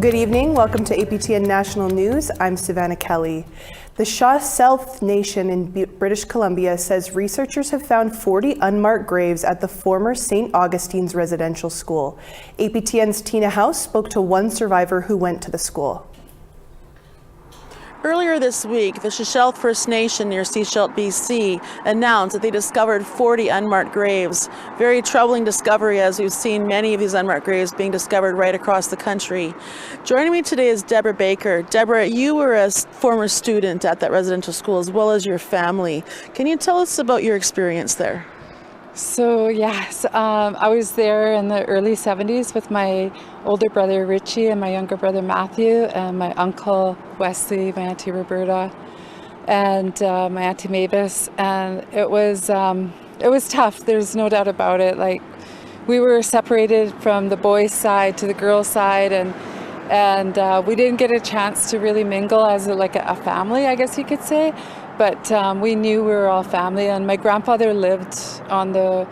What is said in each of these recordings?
Good evening. Welcome to APTN National News. I'm Savannah Kelly. The Shaw South Nation in British Columbia says researchers have found 40 unmarked graves at the former St. Augustine's residential school. APTN's Tina House spoke to one survivor who went to the school. Earlier this week, the Shishelt First Nation near Shishelt, BC, announced that they discovered 40 unmarked graves. Very troubling discovery, as we've seen many of these unmarked graves being discovered right across the country. Joining me today is Deborah Baker. Deborah, you were a former student at that residential school as well as your family. Can you tell us about your experience there? So yes, I was there in the early 70s with my older brother Richie and my younger brother Matthew and my uncle Wesley, my auntie Roberta, and my auntie Mavis. And it was tough. There's no doubt about it. Like, we were separated from the boys' side to the girls' side, and we didn't get a chance to really mingle as a family, I guess you could say. But we knew we were all family, and my grandfather lived on the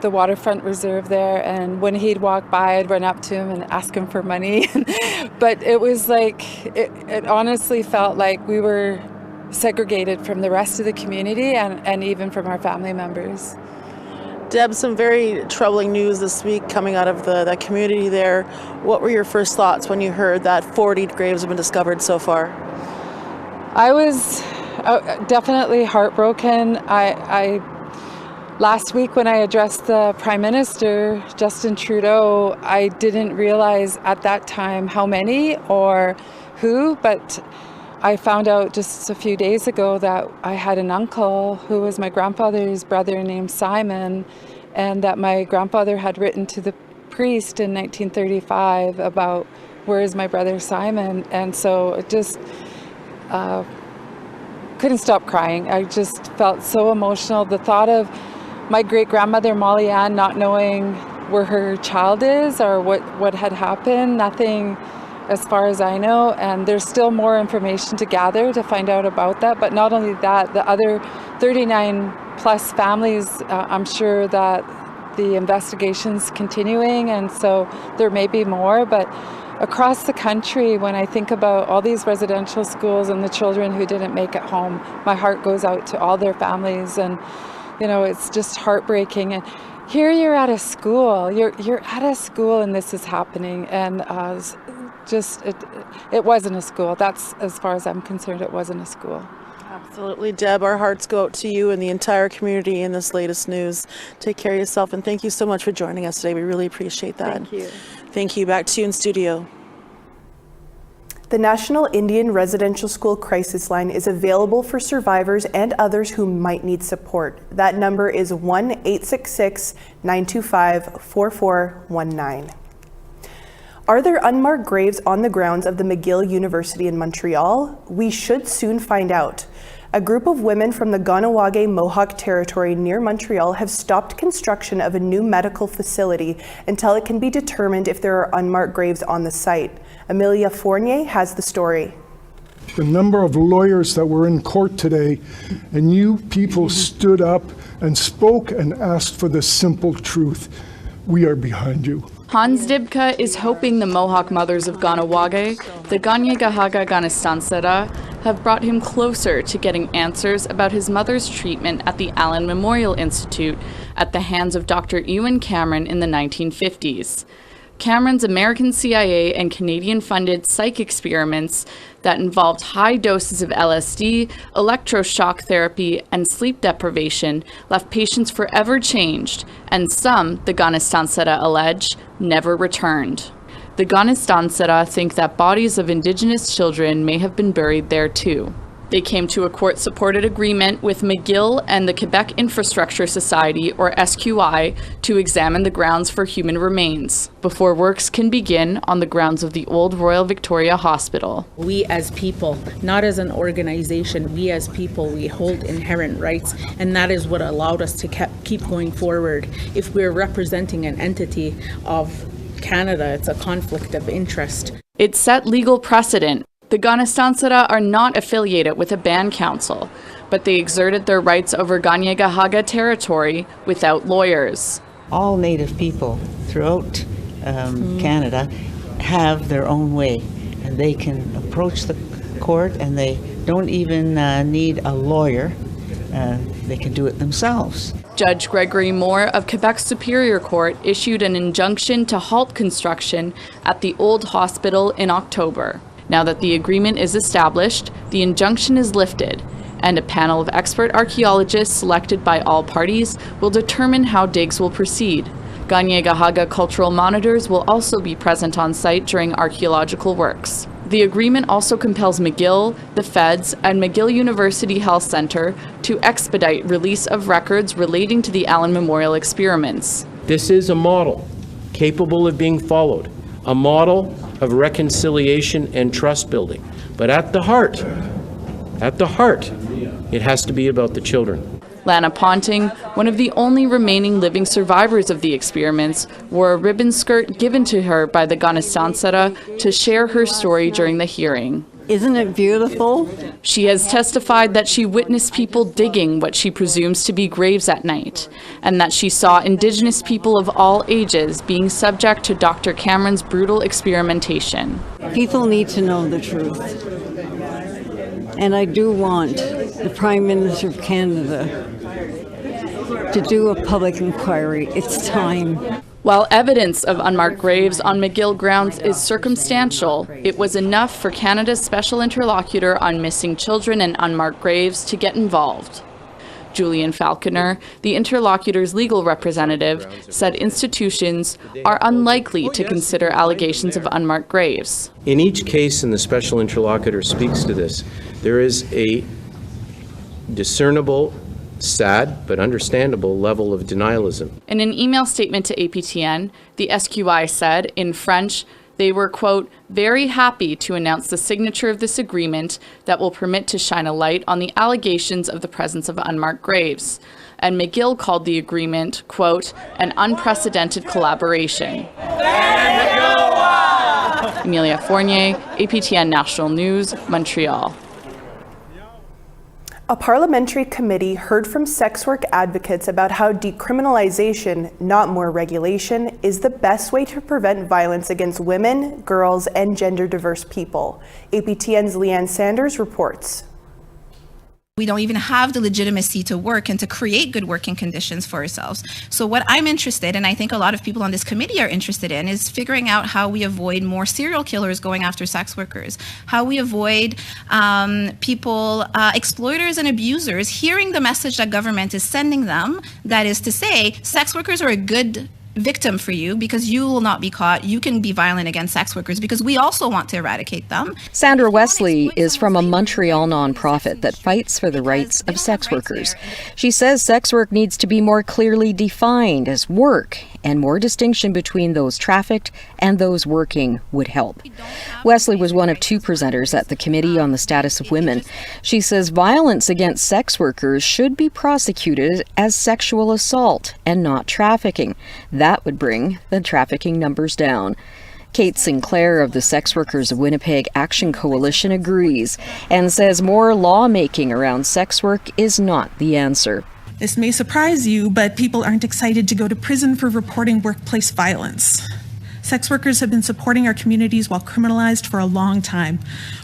waterfront reserve there, and when he'd walk by, I'd run up to him and ask him for money. But it was like, it honestly felt like we were segregated from the rest of the community and even from our family members. Deb, some very troubling news this week coming out of that community there. What were your first thoughts when you heard that 40 graves have been discovered so far? I was definitely heartbroken. I last week when I addressed the Prime Minister, Justin Trudeau, I didn't realize at that time how many or who, but I found out just a few days ago that I had an uncle who was my grandfather's brother named Simon, and that my grandfather had written to the priest in 1935 about where is my brother Simon. And so it just couldn't stop crying. I just felt so emotional. The thought of my great-grandmother Molly Ann not knowing where her child is or what had happened, nothing as far as I know, and there's still more information to gather to find out about that. But not only that, the other 39 plus families, I'm sure that the investigation's continuing, and so there may be more. But across the country, when I think about all these residential schools and the children who didn't make it home, my heart goes out to all their families, and it's just heartbreaking. And here you're at a school, you're at a school, and this is happening, and it wasn't a school. That's, as far as I'm concerned, it wasn't a school. Absolutely, Deb. Our hearts go out to you and the entire community in this latest news. Take care of yourself, and thank you so much for joining us today. We really appreciate that. Thank you. Thank you. Back to you in studio. The National Indian Residential School Crisis Line is available for survivors and others who might need support. That number is 1-866-925-4419. Are there unmarked graves on the grounds of the McGill University in Montreal? We should soon find out. A group of women from the Ganawage Mohawk territory near Montreal have stopped construction of a new medical facility until it can be determined if there are unmarked graves on the site. Amelia Fournier has the story. The number of lawyers that were in court today, and you people stood up and spoke and asked for the simple truth. We are behind you. Hans Dibka is hoping the Mohawk mothers of Ganawage, the Ganyegahaga Ganistansera, have brought him closer to getting answers about his mother's treatment at the Allen Memorial Institute at the hands of Dr. Ewan Cameron in the 1950s. Cameron's American CIA and Canadian-funded psych experiments that involved high doses of LSD, electroshock therapy, and sleep deprivation left patients forever changed, and some, the Ganistansera allege, never returned. The Ganistansera think that bodies of Indigenous children may have been buried there too. They came to a court-supported agreement with McGill and the Quebec Infrastructure Society, or SQI, to examine the grounds for human remains before works can begin on the grounds of the old Royal Victoria Hospital. We as people, not as an organization, we as people, we hold inherent rights, and that is what allowed us to keep going forward. If we're representing an entity of Canada, it's a conflict of interest. It set legal precedent. The Ganistansera are not affiliated with a band council, but they exerted their rights over Ganyegahaga territory without lawyers. All Native people throughout Canada have their own way, and they can approach the court, and they don't even need a lawyer. They can do it themselves. Judge Gregory Moore of Quebec's Superior Court issued an injunction to halt construction at the old hospital in October. Now that the agreement is established, the injunction is lifted, and a panel of expert archaeologists selected by all parties will determine how digs will proceed. Kanien'kehá:ka cultural monitors will also be present on site during archaeological works. The agreement also compels McGill, the Feds, and McGill University Health Center to expedite release of records relating to the Allen Memorial experiments. This is a model capable of being followed, a model of reconciliation and trust building. But at the heart, it has to be about the children. Lana Ponting, one of the only remaining living survivors of the experiments, wore a ribbon skirt given to her by the Augustines to share her story during the hearing. Isn't it beautiful? She has testified that she witnessed people digging what she presumes to be graves at night, and that she saw Indigenous people of all ages being subject to Dr. Cameron's brutal experimentation. People need to know the truth. And I do want the Prime Minister of Canada to do a public inquiry. It's time. While evidence of unmarked graves on McGill grounds is circumstantial, it was enough for Canada's Special Interlocutor on Missing Children and Unmarked Graves to get involved. Julian Falconer, the interlocutor's legal representative, said institutions are unlikely to consider allegations of unmarked graves. In each case, and the Special Interlocutor speaks to this, there is a discernible, sad but understandable level of denialism. In an email statement to APTN, the SQI said, in French, they were, quote, very happy to announce the signature of this agreement that will permit to shine a light on the allegations of the presence of unmarked graves. And McGill called the agreement, quote, an unprecedented collaboration. Amelia Fournier, APTN National News, Montreal. A parliamentary committee heard from sex work advocates about how decriminalization, not more regulation, is the best way to prevent violence against women, girls, and gender-diverse people. APTN's Leanne Sanders reports. We don't even have the legitimacy to work and to create good working conditions for ourselves. So what I'm interested in, I think a lot of people on this committee are interested in, is figuring out how we avoid more serial killers going after sex workers, how we avoid people, exploiters and abusers, hearing the message that government is sending them, that is to say, sex workers are a good victim for you because you will not be caught. You can be violent against sex workers because we also want to eradicate them. Sandra Wesley is from a Montreal nonprofit that fights for the rights of sex workers. She says sex work needs to be more clearly defined as work, and more distinction between those trafficked and those working would help. Wesley was one of two presenters at the Committee on the Status of Women. She says violence against sex workers should be prosecuted as sexual assault and not trafficking. That would bring the trafficking numbers down. Kate Sinclair of the Sex Workers of Winnipeg Action Coalition agrees and says more lawmaking around sex work is not the answer. This may surprise you, but people aren't excited to go to prison for reporting workplace violence. Sex workers have been supporting our communities while criminalized for a long time.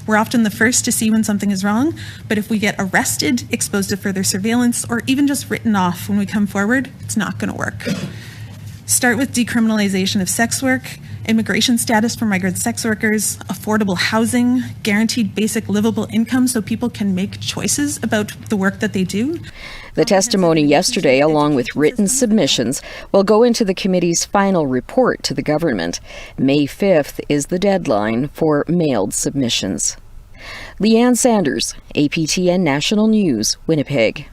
We're often the first to see when something is wrong, but if we get arrested, exposed to further surveillance, or even just written off when we come forward, it's not going to work. Start with decriminalization of sex work, immigration status for migrant sex workers, affordable housing, guaranteed basic livable income so people can make choices about the work that they do. The testimony yesterday, along with written submissions, will go into the committee's final report to the government. May 5th is the deadline for mailed submissions. Leanne Sanders, APTN National News, Winnipeg.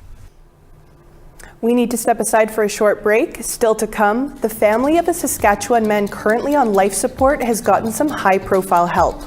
We need to step aside for a short break. Still to come, the family of a Saskatchewan man currently on life support has gotten some high-profile help.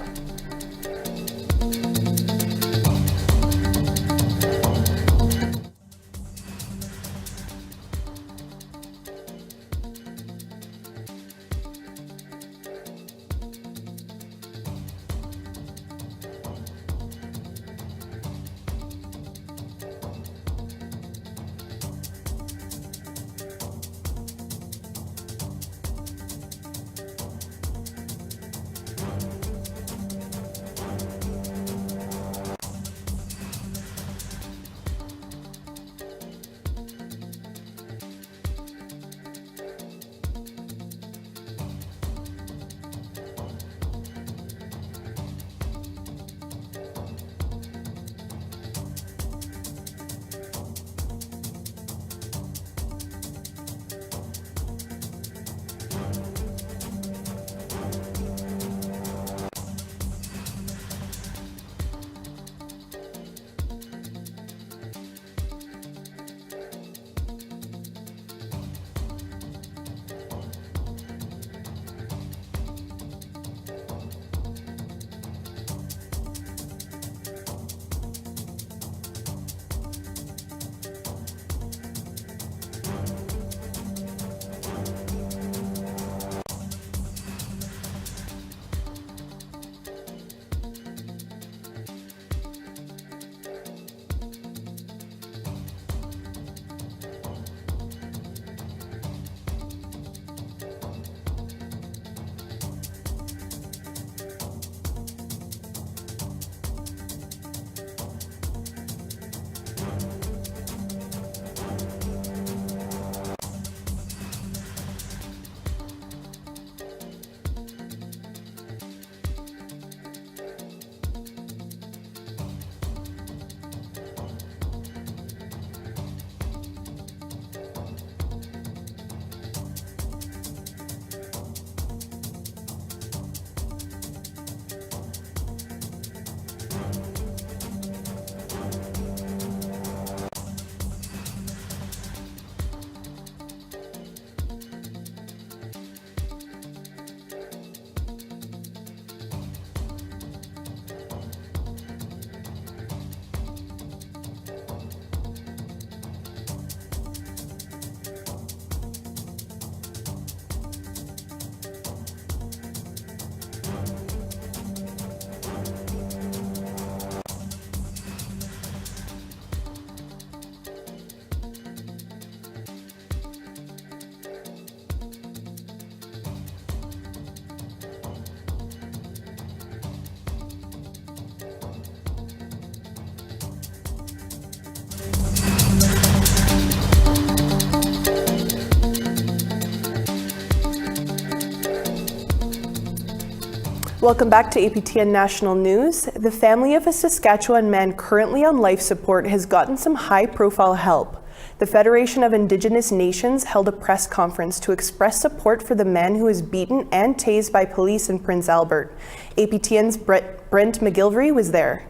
Welcome back to APTN National News. The family of a Saskatchewan man currently on life support has gotten some high-profile help. The Federation of Indigenous Nations held a press conference to express support for the man who was beaten and tased by police in Prince Albert. APTN's Brent McGill was there.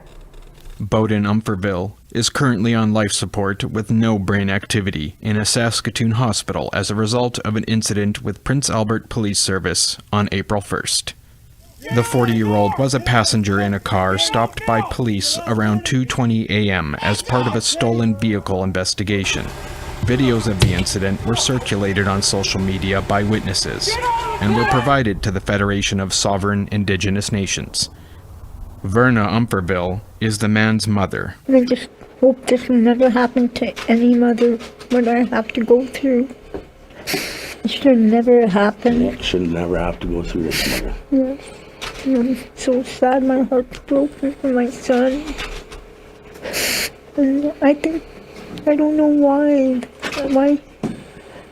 Bowden Umferville is currently on life support with no brain activity in a Saskatoon hospital as a result of an incident with Prince Albert Police Service on April 1st. The 40-year-old was a passenger in a car stopped by police around 2:20 a.m. as part of a stolen vehicle investigation. Videos of the incident were circulated on social media by witnesses and were provided to the Federation of Sovereign Indigenous Nations. Verna Umferville is the man's mother. I just hope this will never happen to any mother, what I have to go through. It should never happen. It should never have to go through this, mother. Yes. I'm so sad, my heart's broken for my son. And I don't know why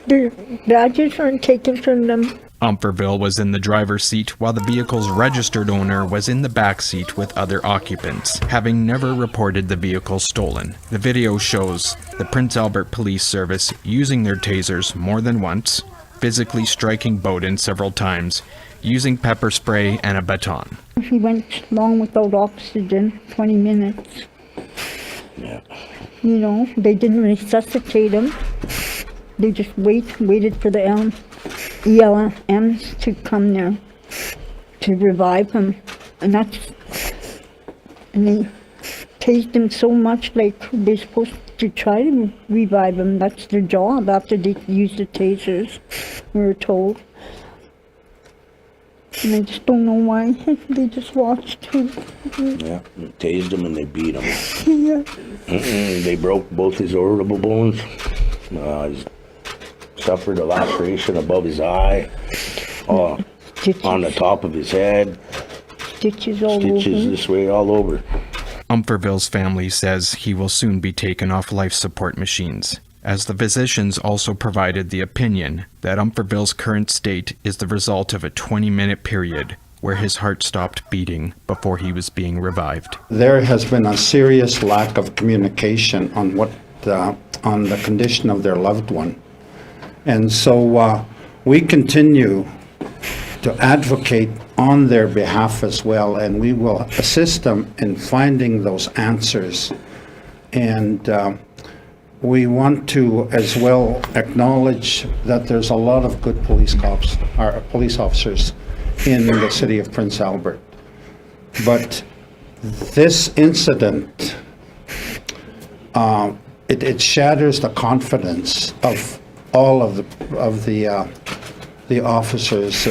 their badges aren't taken from them. Umferville was in the driver's seat while the vehicle's registered owner was in the back seat with other occupants, having never reported the vehicle stolen. The video shows the Prince Albert Police Service using their tasers more than once, physically striking Bowden several times, using pepper spray and a baton. He went long without oxygen, 20 minutes. Yeah. You know, they didn't resuscitate him. They just waited for the ELMs to come there to revive him. And they tased him so much, like they're supposed to try to revive him. That's their job after they use the tasers, we were told. And I just don't know why. They just watched him. Yeah, they tased him and they beat him. Yeah. They broke both his orbital bones. He's suffered a laceration above his eye, on the top of his head. Stitches all over. Stitches this way all over. Umferville's family says he will soon be taken off life support machines, as the physicians also provided the opinion that Umferville's current state is the result of a 20-minute period where his heart stopped beating before he was being revived. There has been a serious lack of communication on on the condition of their loved one. And so we continue to advocate on their behalf as well, and we will assist them in finding those answers. And we want to as well acknowledge that there's a lot of good police officers in the city of Prince Albert. But this incident, it shatters the confidence of all of the officers,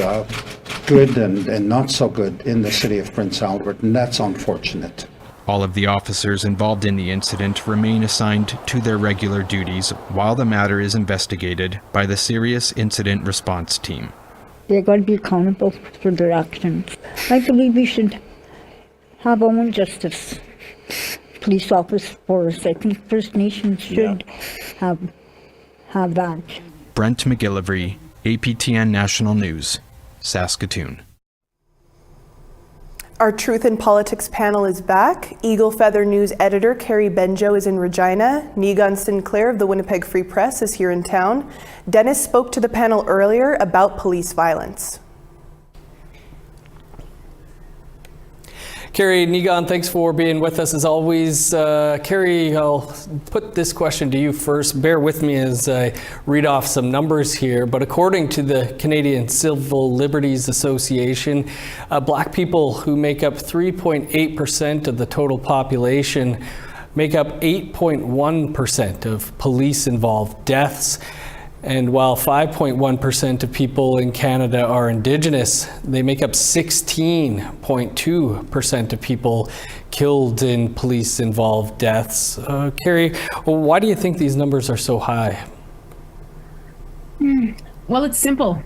good and not so good, in the city of Prince Albert, and that's unfortunate. All of the officers involved in the incident remain assigned to their regular duties while the matter is investigated by the Serious Incident Response Team. They're going to be accountable for their actions. I believe we should have our own justice police office force. I think First Nations should have that. Brent McGill, APTN National News, Saskatoon. Our Truth in Politics panel is back. Eagle Feather News editor Carrie Benjo is in Regina. Negan Sinclair of the Winnipeg Free Press is here in town. Dennis spoke to the panel earlier about police violence. Carrie, Negan, thanks for being with us as always. Carrie, I'll put this question to you first. Bear with me as I read off some numbers here, but according to the Canadian Civil Liberties Association, Black people who make up 3.8% of the total population make up 8.1% of police-involved deaths. And while 5.1% of people in Canada are Indigenous, they make up 16.2% of people killed in police-involved deaths. Carrie, why do you think these numbers are so high? Well, it's simple.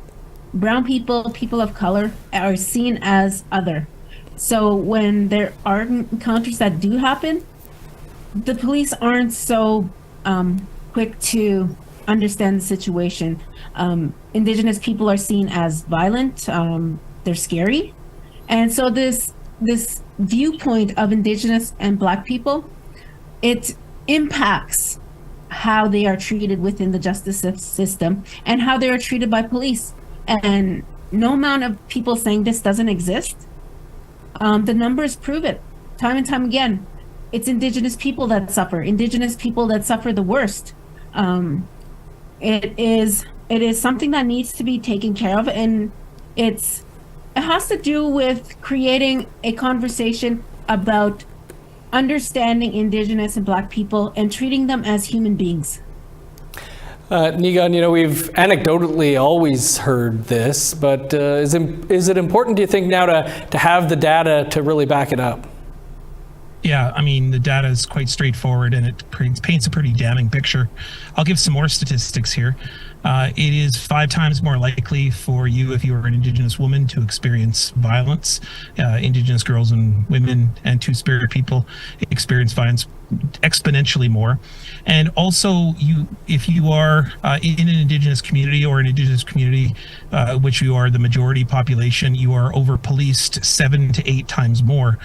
Brown people, people of color, are seen as other. So when there are encounters that do happen, the police aren't so quick to understand the situation. Indigenous people are seen as violent, they're scary, And so this viewpoint of Indigenous and Black people, it impacts how they are treated within the justice system and how they are treated by police. And no amount of people saying this doesn't exist. The numbers prove it time and time again. It's Indigenous people that suffer, Indigenous people that suffer the worst. It is something that needs to be taken care of, and it has to do with creating a conversation about understanding Indigenous and Black people and treating them as human beings. Niigaan, we've anecdotally always heard this, but is it important, do you think, now to have the data to really back it up? Yeah, I mean, the data is quite straightforward and it paints a pretty damning picture. I'll give some more statistics here. It is 5 times more likely for you, if you are an Indigenous woman, to experience violence. Indigenous girls and women and Two-Spirit people experience violence exponentially more. And also, if you are in an Indigenous community or an Indigenous community which you are the majority population, you are over-policed 7 to 8 times more.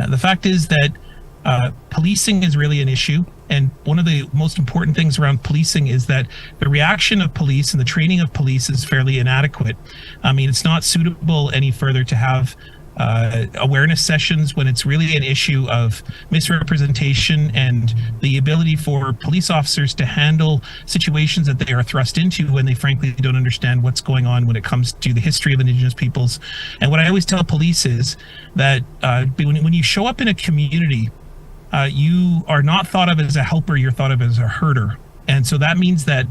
The fact is that policing is really an issue. And one of the most important things around policing is that the reaction of police and the training of police is fairly inadequate. I mean, it's not suitable any further to have awareness sessions when it's really an issue of misrepresentation and the ability for police officers to handle situations that they are thrust into when they frankly don't understand what's going on when it comes to the history of Indigenous peoples. And what I always tell police is that when you show up in a community, you are not thought of as a helper, you're thought of as a herder. And so that means that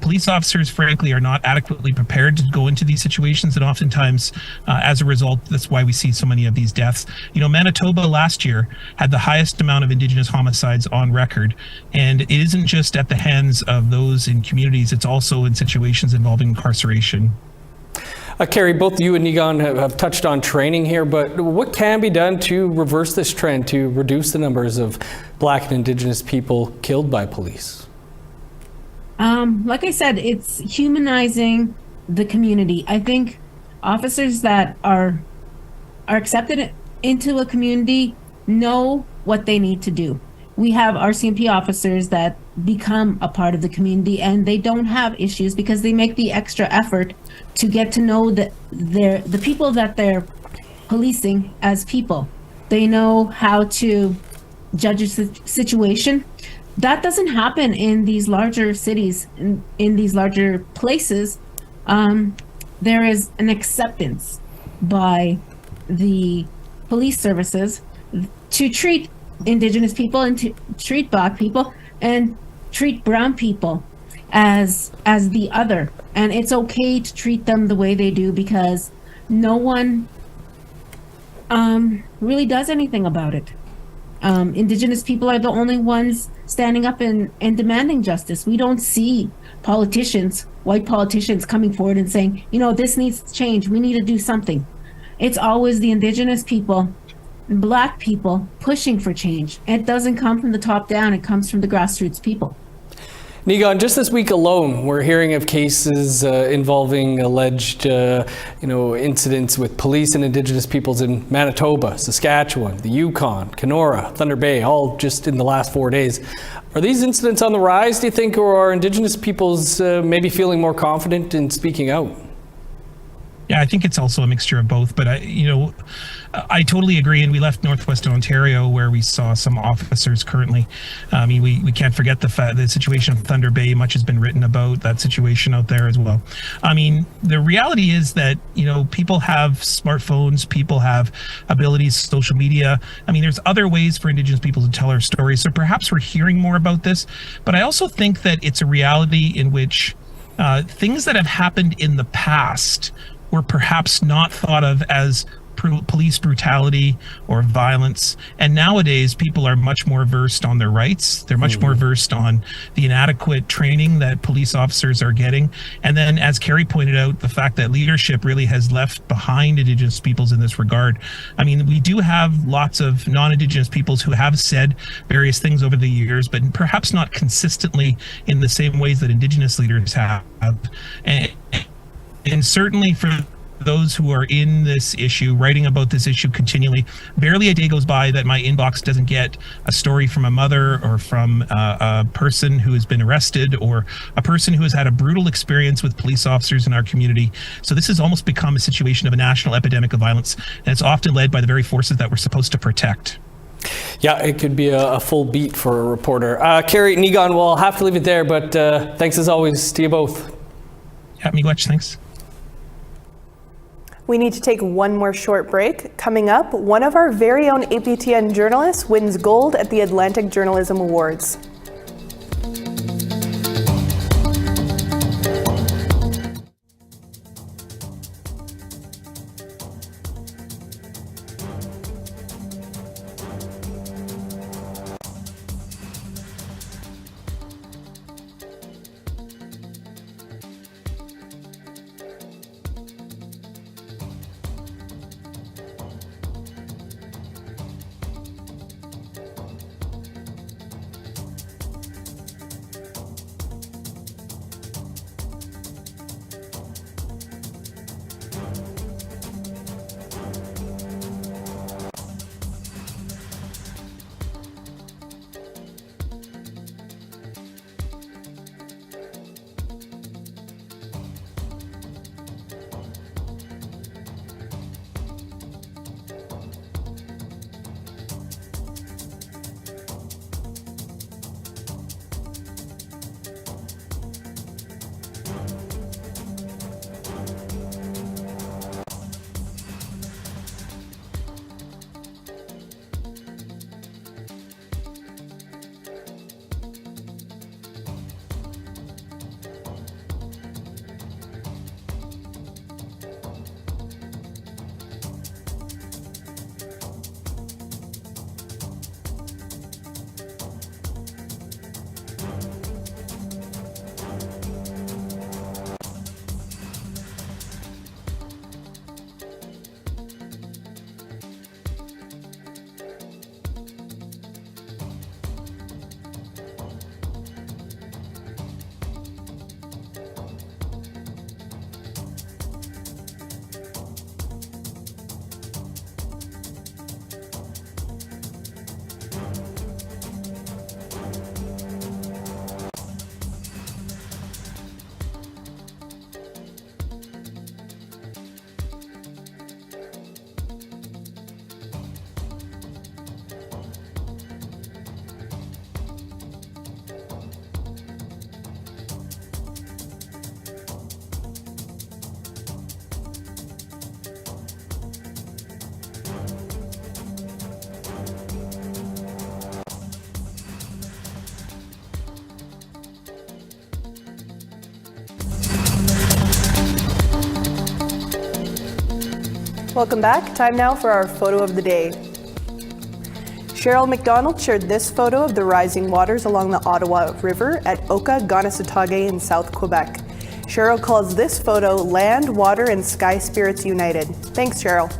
police officers, frankly, are not adequately prepared to go into these situations. And oftentimes, as a result, that's why we see so many of these deaths. Manitoba last year had the highest amount of Indigenous homicides on record. And it isn't just at the hands of those in communities, it's also in situations involving incarceration. Carrie, both you and Niigaan have touched on training here, but what can be done to reverse this trend, to reduce the numbers of Black and Indigenous people killed by police? Like I said, it's humanizing the community. I think officers that are accepted into a community know what they need to do. We have RCMP officers that become a part of the community and they don't have issues because they make the extra effort to get to know the people that they're policing as people. They know how to judge a situation. That doesn't happen in these larger cities, in these larger places. There is an acceptance by the police services to treat Indigenous people and to treat Black people and treat brown people as the other. And it's okay to treat them the way they do because no one really does anything about it. Indigenous people are the only ones standing up and demanding justice. We don't see politicians, white politicians, coming forward and saying, this needs to change. We need to do something. It's always the Indigenous people, Black people pushing for change. It doesn't come from the top down. It comes from the grassroots people. Niigaan, just this week alone, we're hearing of cases involving alleged, incidents with police and Indigenous peoples in Manitoba, Saskatchewan, the Yukon, Kenora, Thunder Bay, all just in the last 4 days. Are these incidents on the rise, do you think, or are Indigenous peoples maybe feeling more confident in speaking out? Yeah, I think it's also a mixture of both, but I totally agree. And we left Northwestern Ontario where we saw some officers currently. I mean, we can't forget the situation of Thunder Bay. Much has been written about that situation out there as well. I mean, the reality is that, people have smartphones, people have abilities, social media. I mean, there's other ways for Indigenous people to tell our stories. So perhaps we're hearing more about this, but I also think that it's a reality in which things that have happened in the past were perhaps not thought of as police brutality or violence. And nowadays, people are much more versed on their rights. They're much more versed on the inadequate training that police officers are getting. And then, as Carrie pointed out, the fact that leadership really has left behind Indigenous peoples in this regard. I mean, we do have lots of non-Indigenous peoples who have said various things over the years, but perhaps not consistently in the same ways that Indigenous leaders have. And certainly for those who are in this issue, writing about this issue continually. Barely a day goes by that my inbox doesn't get a story from a mother or from a person who has been arrested or a person who has had a brutal experience with police officers in our community. So this has almost become a situation of a national epidemic of violence, and it's often led by the very forces that we're supposed to protect. Yeah, it could be a full beat for a reporter. Carrie and Egon, we'll have to leave it there, but thanks as always to you both. Yeah, miigwech, thanks. We need to take one more short break. Coming up, one of our very own APTN journalists wins gold at the Atlantic Journalism Awards. Welcome back. Time now for our photo of the day. Cheryl McDonald shared this photo of the rising waters along the Ottawa River at Oka-Ganasatake in South Quebec. Cheryl calls this photo Land, Water, and Sky Spirits United. Thanks, Cheryl.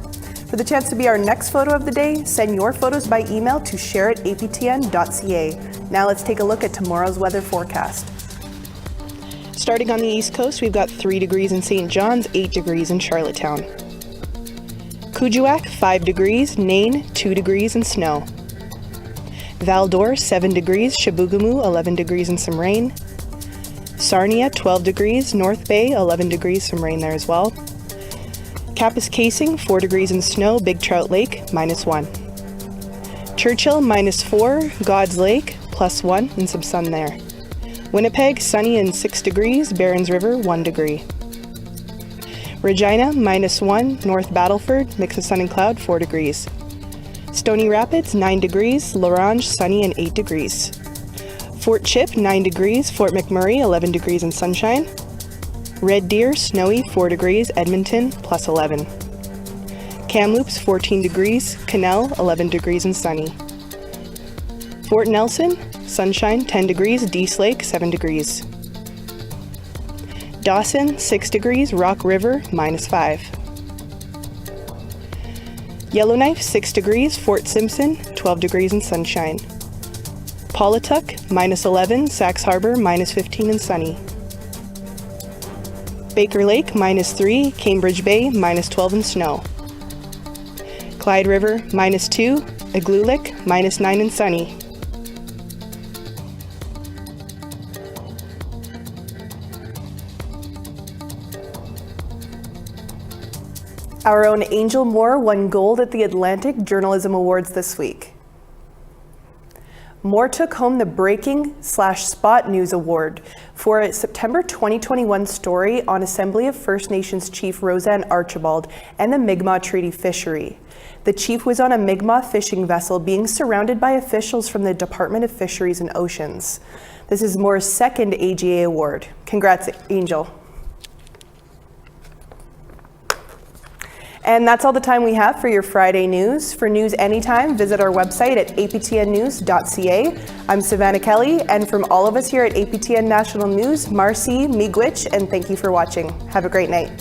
For the chance to be our next photo of the day, send your photos by email to share@aptn.ca. Now let's take a look at tomorrow's weather forecast. Starting on the East Coast, we've got 3 degrees in St. John's, 8 degrees in Charlottetown. Kuujjuaq, 5 degrees, Nain, 2 degrees and snow. Val-d'Or, 7 degrees, Chibougamau, 11 degrees and some rain. Sarnia, 12 degrees, North Bay, 11 degrees, some rain there as well. Kapuskasing, 4 degrees and snow, Big Trout Lake, -1. Churchill, -4, God's Lake, +1 and some sun there. Winnipeg, sunny and 6 degrees, Barons River, 1 degree. Regina, -1, North Battleford, mix of sun and cloud, 4 degrees. Stony Rapids, 9 degrees, L'Orange, sunny and 8 degrees. Fort Chip, 9 degrees, Fort McMurray, 11 degrees and sunshine. Red Deer, snowy, 4 degrees, Edmonton, +11. Kamloops, 14 degrees, Quesnel, 11 degrees and sunny. Fort Nelson, sunshine, 10 degrees, Dease Lake, 7 degrees. Dawson, 6 degrees, Rock River, -5. Yellowknife, 6 degrees, Fort Simpson, 12 degrees and sunshine. Paulatuck, -11, Sax Harbor, -15 and sunny. Baker Lake, -3. Cambridge Bay, -12 in snow. Clyde River, -2. Igloolik, -9 and sunny. Our own Angel Moore won gold at the Atlantic Journalism Awards this week. Moore took home the Breaking/Spot News Award for a September 2021 story on Assembly of First Nations Chief Roseanne Archibald and the Mi'kmaq Treaty Fishery. The chief was on a Mi'kmaq fishing vessel being surrounded by officials from the Department of Fisheries and Oceans. This is Moore's second AGA award. Congrats, Angel. And that's all the time we have for your Friday news. For news anytime, visit our website at aptnnews.ca. I'm Savannah Kelly, and from all of us here at APTN National News, Marcy, Miigwech, and thank you for watching. Have a great night.